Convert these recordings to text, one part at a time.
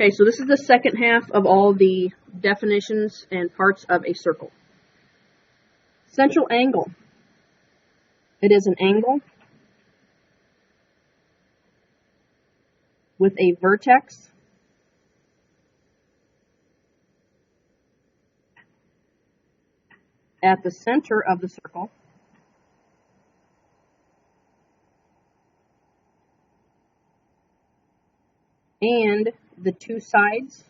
Okay, so this is the second half of all the definitions and parts of a circle. Central angle. It is an angle with a vertex at the center of the circle and the two sides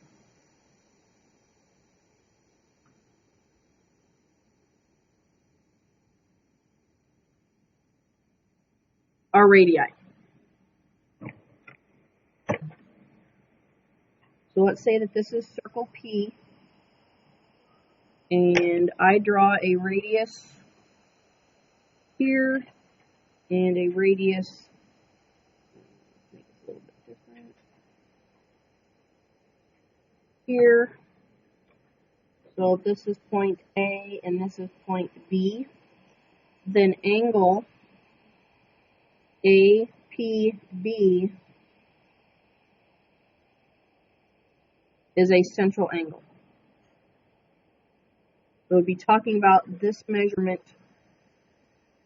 are radii. So let's say that this is circle P, and I draw a radius here and a radius, make it a little bit different, here. So if this is point A and this is point B, then angle APB is a central angle. So we'll be talking about this measurement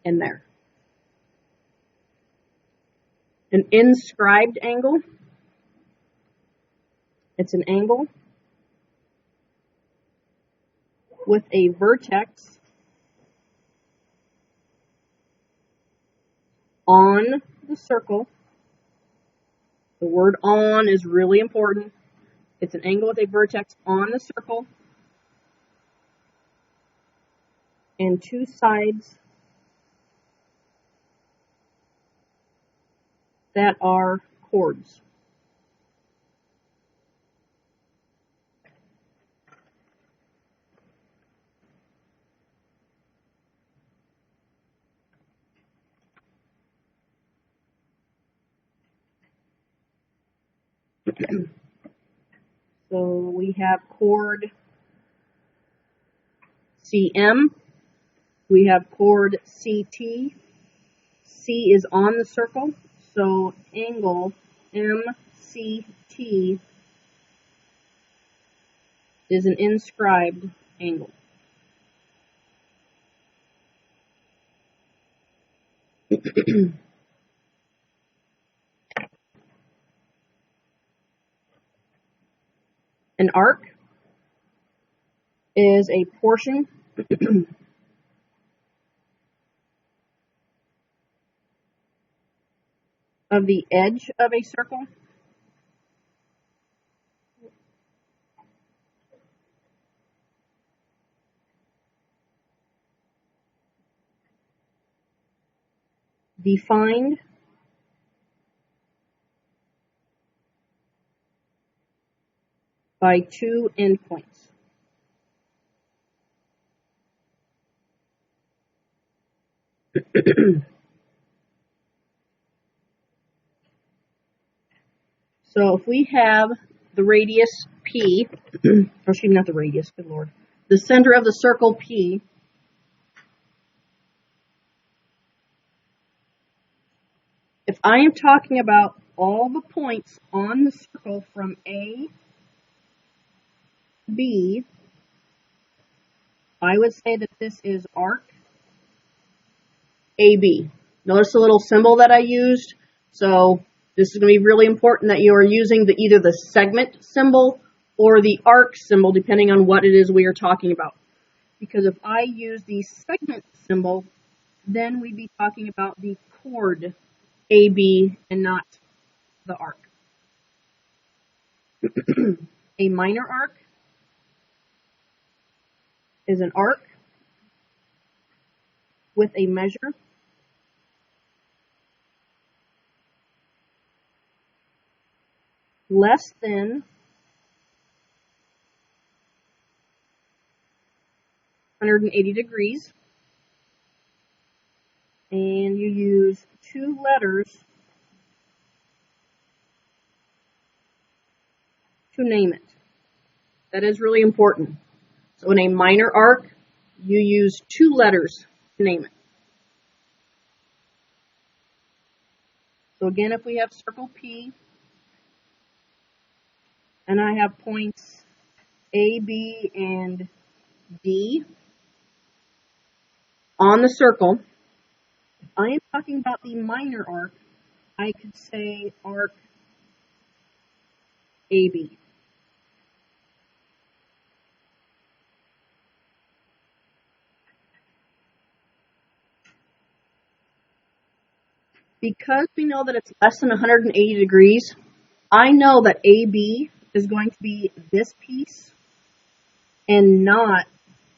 in there. An inscribed angle. It's an angle with a vertex on the circle. The word on is really important. It's an angle with a vertex on the circle and two sides that are chords. So we have chord CM, we have chord CT. C is on the circle, so angle MCT is an inscribed angle. An arc is a portion of the edge of a circle defined by two endpoints. So if we have the radius P, or excuse me, not the radius, good Lord, the center of the circle P, if I am talking about all the points on the circle from A, B, I would say that this is arc AB. Notice the little symbol that I used. So this is going to be really important that you are using either the segment symbol or the arc symbol, depending on what it is we are talking about. Because if I use the segment symbol, then we'd be talking about the chord AB and not the arc. A minor arc is an arc with a measure less than 180 degrees, and you use two letters to name it. That is really important. So in a minor arc, you use two letters to name it. So again, if we have circle P, and I have points A, B, and D on the circle. If I am talking about the minor arc, I could say arc AB. Because we know that it's less than 180 degrees, I know that AB is going to be this piece and not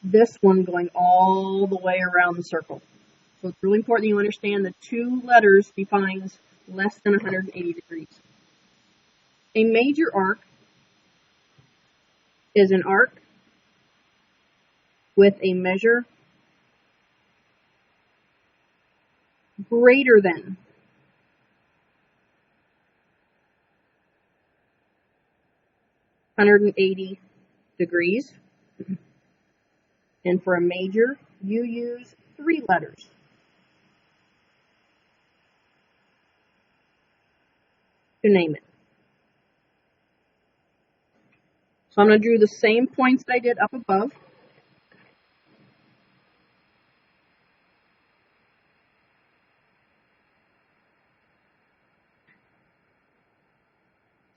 this one going all the way around the circle. So it's really important you understand the two letters defines less than 180 degrees. A major arc is an arc with a measure greater than 180 degrees. And for a major, you use 3 letters. To name it. So I'm going to do the same points that I did up above.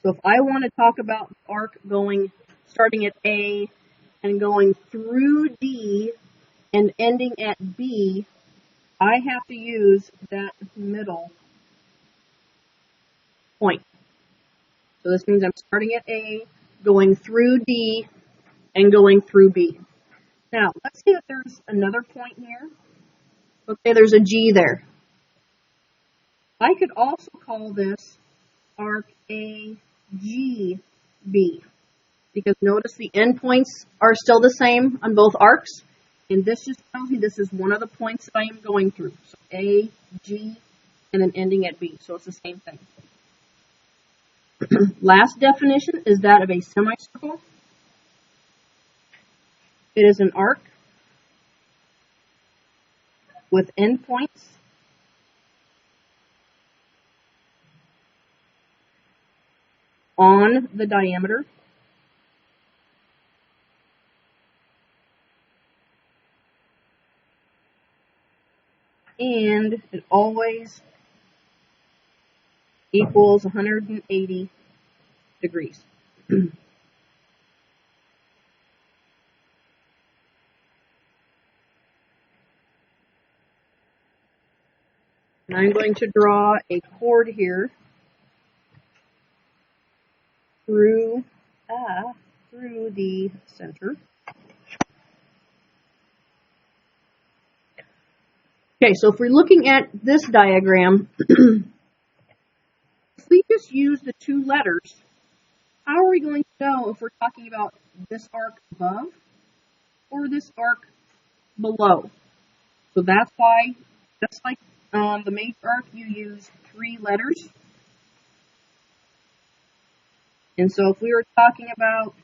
So if I want to talk about the arc starting at A and going through D and ending at B, I have to use that middle point. So this means I'm starting at A, going through D, and going through B. Now, let's say that there's another point here. Let's say there's a G there. I could also call this arc AGB, because notice the endpoints are still the same on both arcs, and this just tells me this is one of the points that I am going through. So A, G, and then ending at B. So it's the same thing. Last definition is that of a semicircle. It is an arc with endpoints on the diameter and it always equals 180 degrees. And I'm going to draw a chord here through the center. Okay, so if we're looking at this diagram, if we just use the 2 letters, how are we going to know if we're talking about this arc above or this arc below? So that's why, just like the major arc, you use 3 letters. And so if we were talking about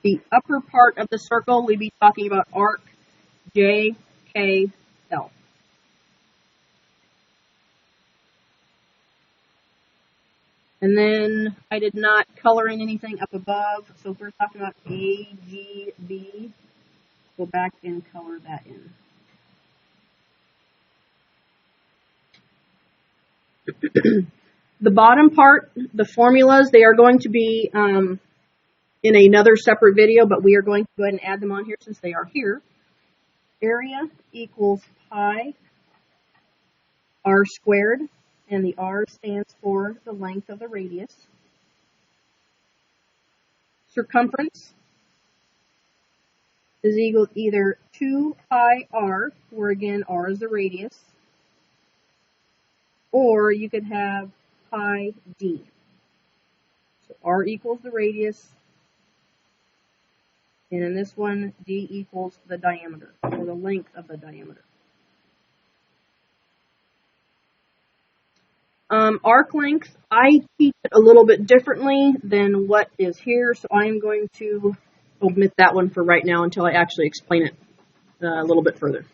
the upper part of the circle, we'd be talking about arc J, K, L. And then I did not color in anything up above. So if we're talking about A, G, B, go back and color that in. The bottom part, the formulas, they are going to be in another separate video, but we are going to go ahead and add them on here since they are here. Area equals pi r squared, and the r stands for the length of the radius. Circumference is equal to either 2 pi r, where again r is the radius, or you could have pi d. So r equals the radius, and in this one, d equals the diameter, or the length of the diameter. Arc length, I keep it a little bit differently than what is here, so I am going to omit that one for right now until I actually explain it a little bit further.